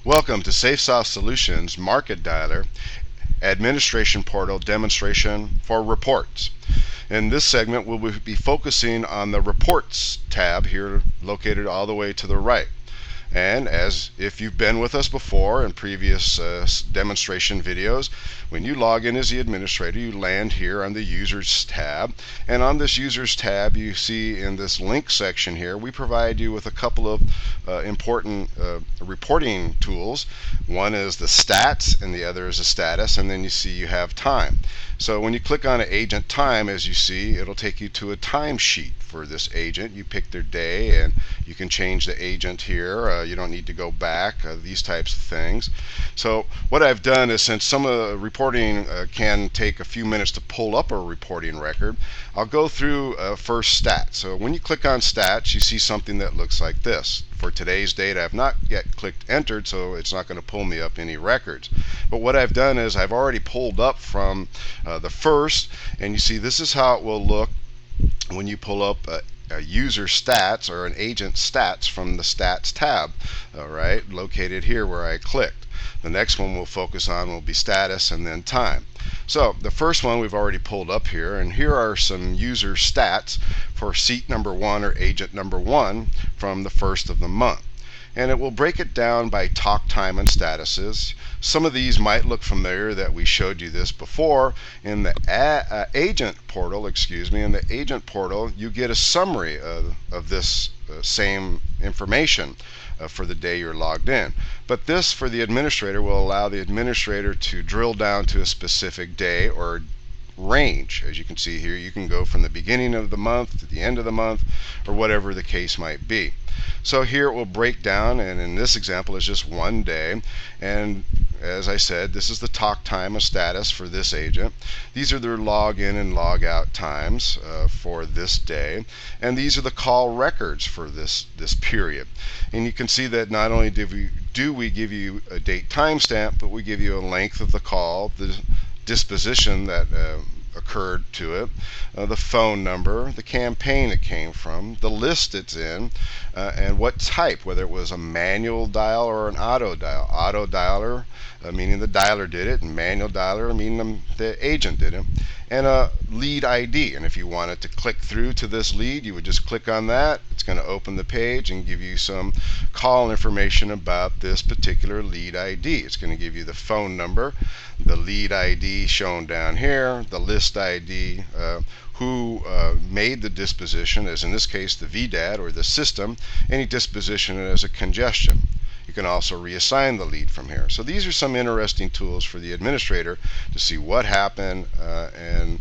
Welcome to SafeSouth Solutions MarketDialer Administration Portal Demonstration for Reports. In this segment, we'll be focusing on the Reports tab here, located all the way to the right. And as if you've been with us before in previous demonstration videos, when you log in as the administrator, you land here on the Users tab. And on this Users tab, you see in this link section here, we provide you with a couple of important reporting tools. One is the stats, and the other is the status, and then you see you have time. So when you click on an agent time, as you see, it'll take you to a timesheet for this agent. You pick their day, and you can change the agent here. You don't need to go back, these types of things. So what I've done is, since some of the reporting can take a few minutes to pull up a reporting record, I'll go through first stats. So when you click on stats, you see something that looks like this. For today's date, I've not yet clicked entered, so it's not going to pull me up any records. But what I've done is I've already pulled up from the first, and you see this is how it will look when you pull up a user stats or an agent stats from the stats tab, all right, located here where I clicked. The next one we'll focus on will be status and then time. So the first one we've already pulled up here, and here are some user stats for seat number 1 or agent number 1 from the first of the month. And it will break it down by talk time and statuses. Some of these might look familiar, that we showed you this before. In the agent portal, in the agent portal, you get a summary of this same information for the day you're logged in. But this, for the administrator, will allow the administrator to drill down to a specific day or range. As you can see here, you can go from the beginning of the month to the end of the month, or whatever the case might be. So here it will break down, and in this example it's just one day. And as I said, this is the talk time and status for this agent. These are their log in and log out times for this day, and these are the call records for this period. And you can see that not only do we give you a date timestamp, but we give you a length of the call, the disposition that occurred to it, the phone number, the campaign it came from, the list it's in, and what type, whether it was a manual dial or an auto dial. Auto dialer, meaning the dialer did it, and manual dialer, meaning the agent did it, and a lead ID. And if you wanted to click through to this lead, you would just click on that. It's going to open the page and give you some call information about this particular lead ID. It's going to give you the phone number, the lead ID shown down here, the list ID, who made the disposition, as in this case the VDAT or the system, any disposition as a congestion. You can also reassign the lead from here. So these are some interesting tools for the administrator to see what happened and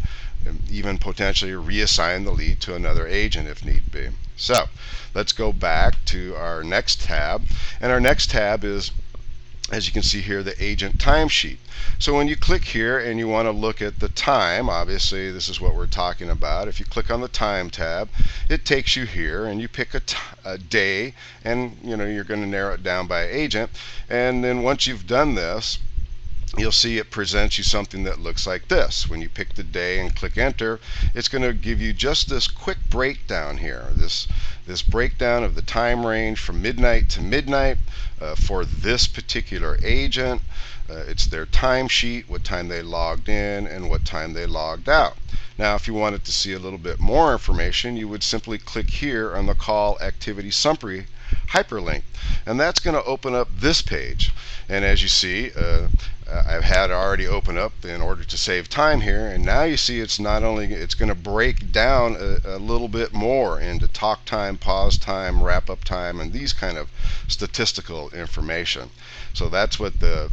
even potentially reassign the lead to another agent if need be. So let's go back to our next tab, and our next tab is, as you can see here, the agent timesheet. So when you click here and you want to look at the time, obviously this is what we're talking about. If you click on the time tab, it takes you here, and you pick a day, and you're going to narrow it down by agent. And then once you've done this, you'll see it presents you something that looks like this. When you pick the day and click enter, it's going to give you just this quick breakdown here, this breakdown of the time range from midnight to midnight for this particular agent. It's their timesheet, what time they logged in and what time they logged out. Now, if you wanted to see a little bit more information, you would simply click here on the call activity summary hyperlink, and that's going to open up this page. And as you see, I've had it already open up in order to save time here, and now you see it's going to break down a little bit more into talk time, pause time, wrap up time, and these kind of statistical information. So that's what the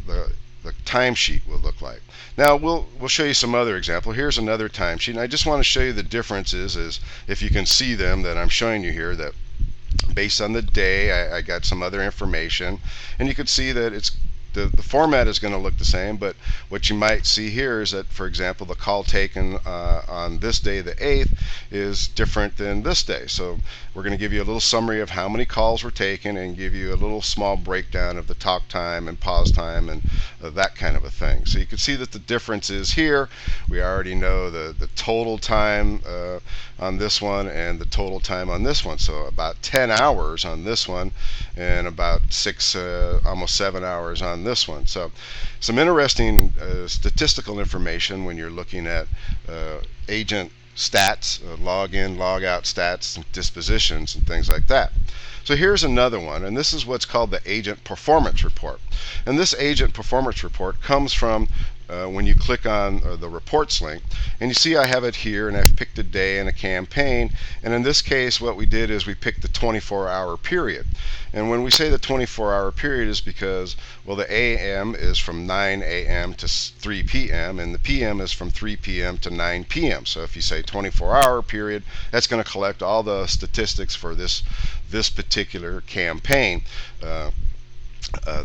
timesheet will look like. Now we'll show you some other example. Here's another timesheet, and I just want to show you the differences, is if you can see them, that I'm showing you here, that based on the day I got some other information, and you can see that it's the format is going to look the same, but what you might see here is that, for example, the call taken on this day, the 8th, is different than this day. So we're going to give you a little summary of how many calls were taken and give you a little small breakdown of the talk time and pause time and that kind of a thing. So you can see that the difference is here. We already know the total time on this one and the total time on this one. So about 10 hours on this one and about almost 7 hours on this one. So some interesting statistical information when you're looking at agent stats, log in, log out stats, and dispositions and things like that. So here's another one, and this is what's called the Agent Performance Report. And this Agent Performance Report comes from when you click on the reports link, and you see I have it here, and I've picked a day and a campaign, and in this case what we did is we picked the 24-hour period. And when we say the 24-hour period is because, well, the AM is from 9 a.m. to 3 p.m. and the PM is from 3 p.m. to 9 p.m. So if you say 24-hour period, that's going to collect all the statistics for this particular campaign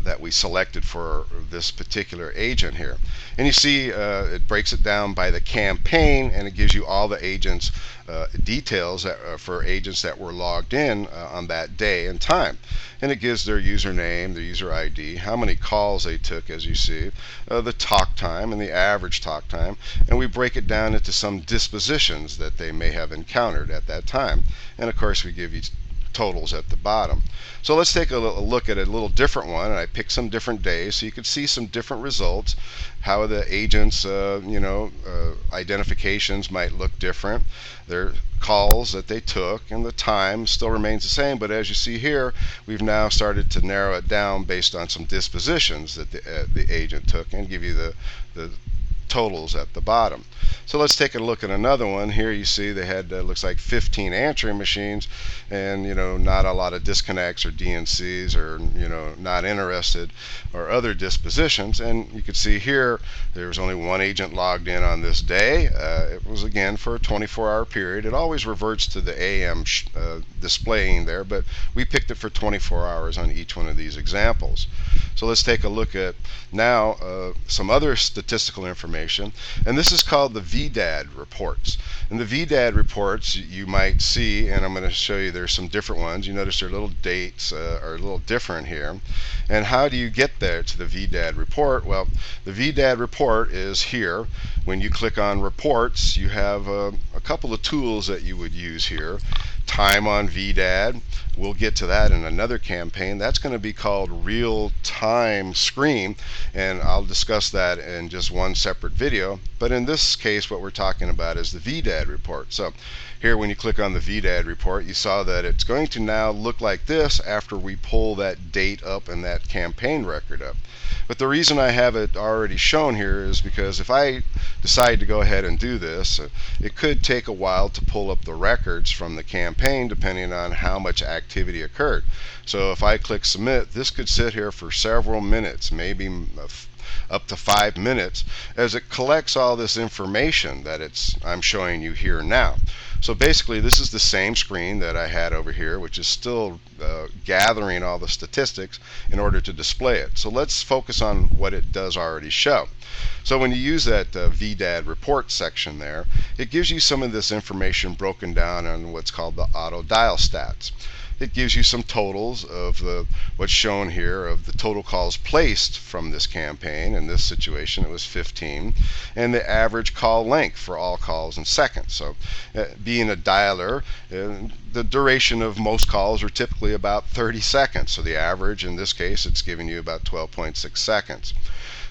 that we selected for this particular agent here. And you see it breaks it down by the campaign, and it gives you all the agents details for agents that were logged in on that day and time. And it gives their username, their user ID, how many calls they took, as you see, the talk time and the average talk time, and we break it down into some dispositions that they may have encountered at that time. And of course we give you totals at the bottom. So let's take a look at a little different one, and I picked some different days so you could see some different results, how the agents identifications might look different, their calls that they took, and the time still remains the same, but as you see here we've now started to narrow it down based on some dispositions that the agent took and give you the totals at the bottom. So let's take a look at another one. Here you see they had looks like 15 answering machines, and not a lot of disconnects or DNCs or not interested or other dispositions. And you can see here there was only one agent logged in on this day. It was again for a 24-hour period. It always reverts to the AM displaying there, but we picked it for 24 hours on each one of these examples. So let's take a look at now some other statistical information, and this is called the VDAD reports. And the VDAD reports you might see, and I'm going to show you there's some different ones. You notice their little dates are a little different here. And how do you get there to the VDAD report? Well, the VDAD report is here. When you click on reports, you have a couple of tools that you would use here. Time on VDAD, we'll get to that in another campaign. That's going to be called real-time screen, and I'll discuss that in just one separate video. But in this case what we're talking about is the VDAD report. So here when you click on the VDAD report, you saw that it's going to now look like this after we pull that date up and that campaign record up. But the reason I have it already shown here is because if I decide to go ahead and do this, it could take a while to pull up the records from the campaign depending on how much activity occurred. So if I click submit, this could sit here for several minutes, maybe up to 5 minutes, as it collects all this information that I'm showing you here now. So basically this is the same screen that I had over here, which is still gathering all the statistics in order to display it. So let's focus on what it does already show. So when you use that VDAD report section there, it gives you some of this information broken down on what's called the auto dial stats. It gives you some totals of what's shown here of the total calls placed from this campaign. In this situation it was 15, and the average call length for all calls in seconds. So being a dialer, the duration of most calls are typically about 30 seconds. So the average in this case, it's giving you about 12.6 seconds.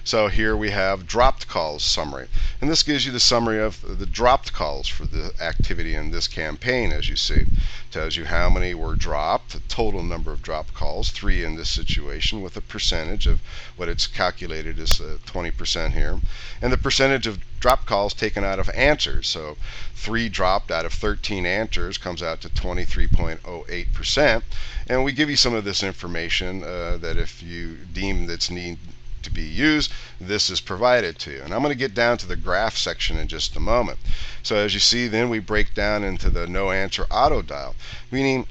So here we have dropped calls summary, and this gives you the summary of the dropped calls for the activity in this campaign. As you see, it tells you how many were dropped, the total number of dropped calls, 3 in this situation, with a percentage of what it's calculated as 20% here, and the percentage of dropped calls taken out of answers. So 3 dropped out of 13 answers comes out to 23.08%, and we give you some of this information that if you deem that's need to be used, this is provided to you. And I'm going to get down to the graph section in just a moment. So as you see, then we break down into the no answer auto dial, meaning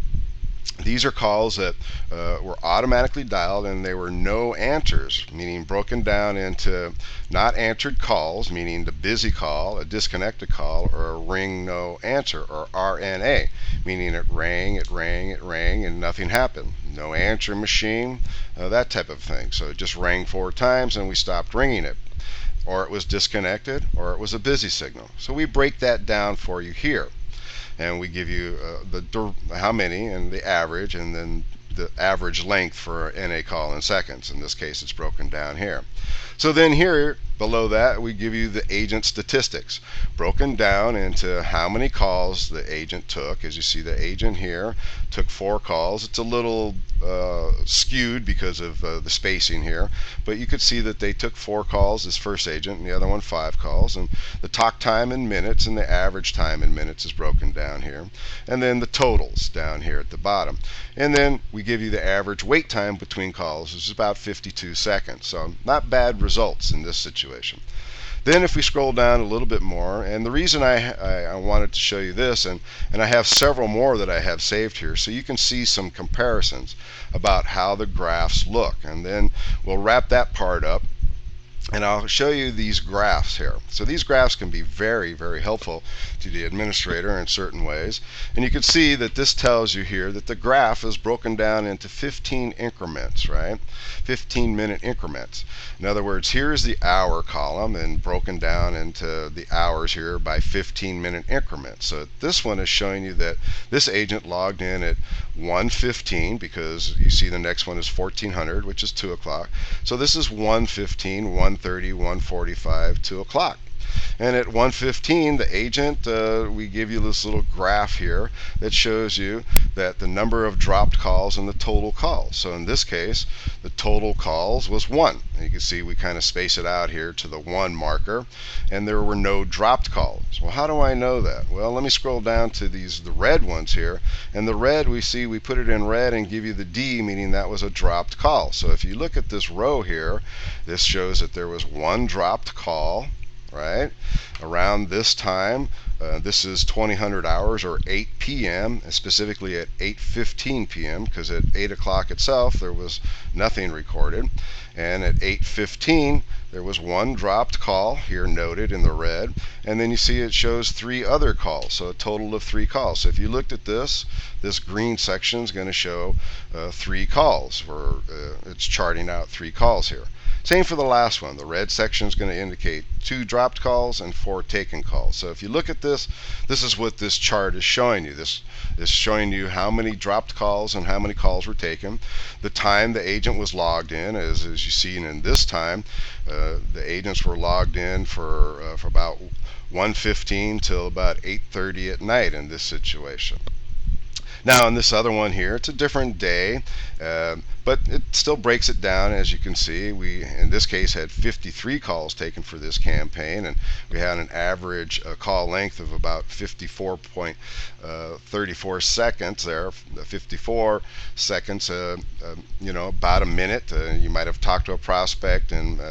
These are calls that were automatically dialed, and they were no answers, meaning broken down into not answered calls, meaning the busy call, a disconnected call, or a ring no answer, or RNA, meaning it rang, and nothing happened. No answer machine, that type of thing. So it just rang 4 times and we stopped ringing it. Or it was disconnected, or it was a busy signal. So we break that down for you here. And we give you how many and the average, and then the average length for NA call in seconds. In this case, it's broken down here. So then here below that, we give you the agent statistics, broken down into how many calls the agent took. As you see, the agent here took 4 calls. It's a little skewed because of the spacing here, but you could see that they took 4 calls, this first agent, and the other one 5 calls. And the talk time in minutes and the average time in minutes is broken down here. And then the totals down here at the bottom. And then we give you the average wait time between calls, which is about 52 seconds. So not bad results in this situation. Then if we scroll down a little bit more, and the reason I wanted to show you this, and I have several more that I have saved here, so you can see some comparisons about how the graphs look. And then we'll wrap that part up, and I'll show you these graphs here. So these graphs can be very, very helpful to the administrator in certain ways. And you can see that this tells you here that the graph is broken down into 15 increments, right? 15-minute increments. In other words, here's the hour column and broken down into the hours here by 15-minute increments. So this one is showing you that this agent logged in at 1:15, because you see the next one is 1400, which is 2 o'clock. So this is 1:15, 1:30, 1:45, 2 o'clock. And at 1:15, the agent, we give you this little graph here that shows you that the number of dropped calls and the total calls. So in this case, the total calls was 1. And you can see we kind of space it out here to the 1 marker, and there were no dropped calls. Well, how do I know that? Well, let me scroll down to the red ones here. And the red, we see we put it in red and give you the D, meaning that was a dropped call. So if you look at this row here, this shows that there was 1 dropped call, right, around this time. This is 2000 hours, or 8 p.m., specifically at 8:15 p.m., because at 8 o'clock itself there was nothing recorded. And at 8:15 there was 1 dropped call here noted in the red, and then you see it shows 3 other calls, so a total of 3 calls. So if you looked at this green section is going to show 3 calls, where it's charting out 3 calls here. Same for the last one. The red section is going to indicate 2 dropped calls and 4 taken calls. So if you look at this, this is what this chart is showing you. This is showing you how many dropped calls and how many calls were taken. The time the agent was logged in, as you see in this time, the agents were logged in for about 1:15 till about 8:30 at night in this situation. Now in this other one here, it's a different day, but it still breaks it down. As you can see, we in this case had 53 calls taken for this campaign, and we had an average call length of about 54.34 seconds there. 54 seconds, about a minute. You might have talked to a prospect and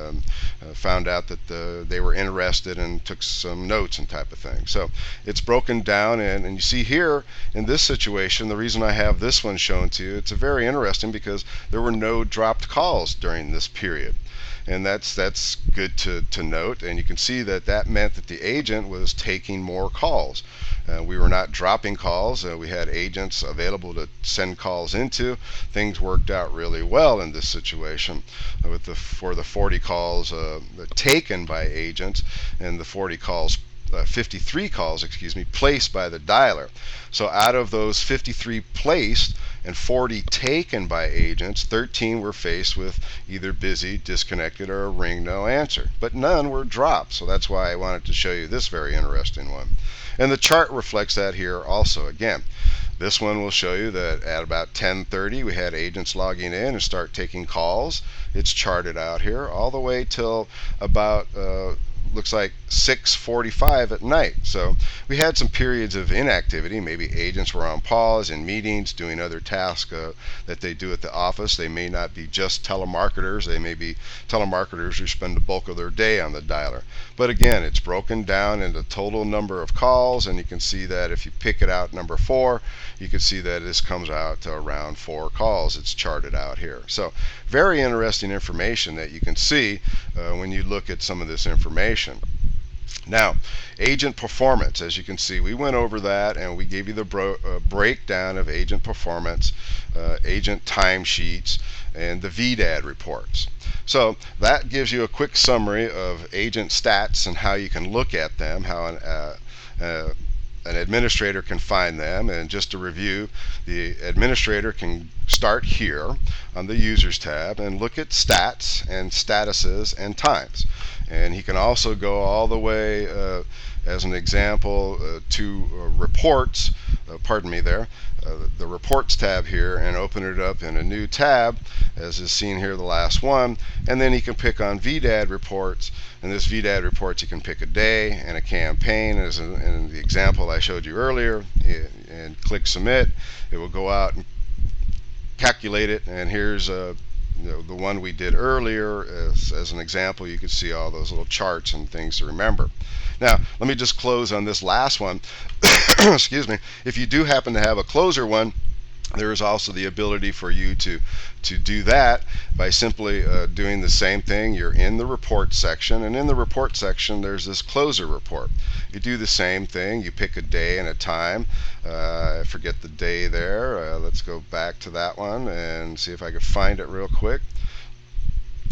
found out that they were interested and took some notes and type of thing. So it's broken down, and you see here in this situation, the reason I have this one shown to you, it's very interesting because there were no dropped calls during this period. And that's good to note, and you can see that meant that the agent was taking more calls. We were not dropping calls. We had agents available to send calls into. Things worked out really well in this situation for the 40 calls taken by agents and the 53 calls, placed by the dialer. So out of those 53 placed and 40 taken by agents, 13 were faced with either busy, disconnected, or a ring no answer. But none were dropped, so that's why I wanted to show you this very interesting one. And the chart reflects that here also. Again, this one will show you that at about 10:30 we had agents logging in and start taking calls. It's charted out here all the way till about looks like 6:45 at night. So we had some periods of inactivity. Maybe agents were on pause in meetings doing other tasks that they do at the office. They may not be just telemarketers. They may be telemarketers who spend the bulk of their day on the dialer. But again, it's broken down into total number of calls, and you can see that if you pick it out number 4, you can see that this comes out to around 4 calls. It's charted out here. So very interesting information that you can see when you look at some of this information. Now, agent performance, as you can see, we went over that and we gave you the breakdown of agent performance, agent timesheets, and the VDAD reports. So that gives you a quick summary of agent stats and how you can look at them, how an administrator can find them. And just to review, the administrator can start here on the Users tab and look at stats and statuses and times. And he can also go all the way, as an example, to reports, the reports tab here, and open it up in a new tab, as is seen here, the last one. And then he can pick on VDAD reports. And this VDAD reports, you can pick a day and a campaign, as in the example I showed you earlier, and click submit. It will go out and calculate it. And here's the one we did earlier as an example. You could see all those little charts and things to remember. Now, let me just close on this last one. Excuse me. If you do happen to have a closer one, there is also the ability for you to do that by simply doing the same thing. You're in the report section, and in the report section there's this closer report. You do the same thing. You pick a day and a time. I forget the day there. Let's go back to that one and see if I can find it real quick.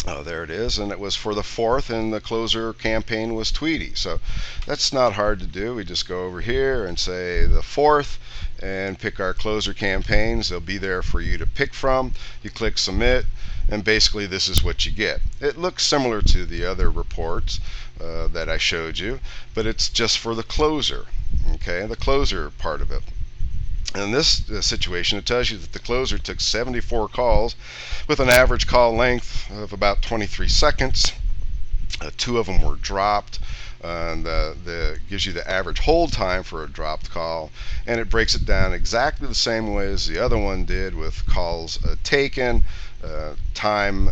Oh, there it is, and it was for the 4th, and the closer campaign was Tweety. So that's not hard to do. We just go over here and say the 4th and pick our closer campaigns. They'll be there for you to pick from. You click submit, and basically this is what you get. It looks similar to the other reports that I showed you, but it's just for the closer, okay, the closer part of it. In this situation, it tells you that the closer took 74 calls with an average call length of about 23 seconds. 2 of them were dropped. And gives you the average hold time for a dropped call, and it breaks it down exactly the same way as the other one did, with calls taken, time,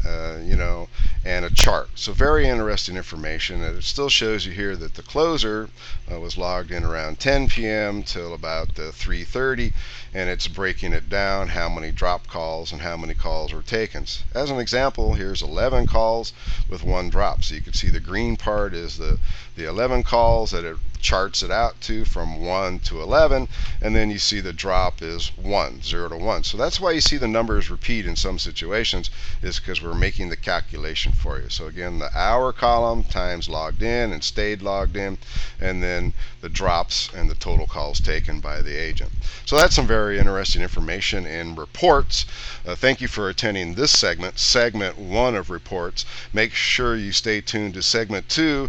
and a chart. So very interesting information, and it still shows you here that the closer was logged in around 10 p.m. till about 3:30, and it's breaking it down, how many drop calls and how many calls were taken. As an example, here's 11 calls with 1 drop. So you can see the green part is the 11 calls that it charts it out to, from 1 to 11, and then you see the drop is 1, 0 to 1. So that's why you see the numbers repeat in some situations, is because we're making the calculation for you. So again, the hour column, times logged in and stayed logged in, and then the drops and the total calls taken by the agent. So that's some very interesting information in reports. Thank you for attending this segment 1 of reports. Make sure you stay tuned to segment 2,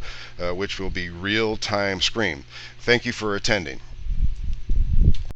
which will be real-time screen. Thank you for attending.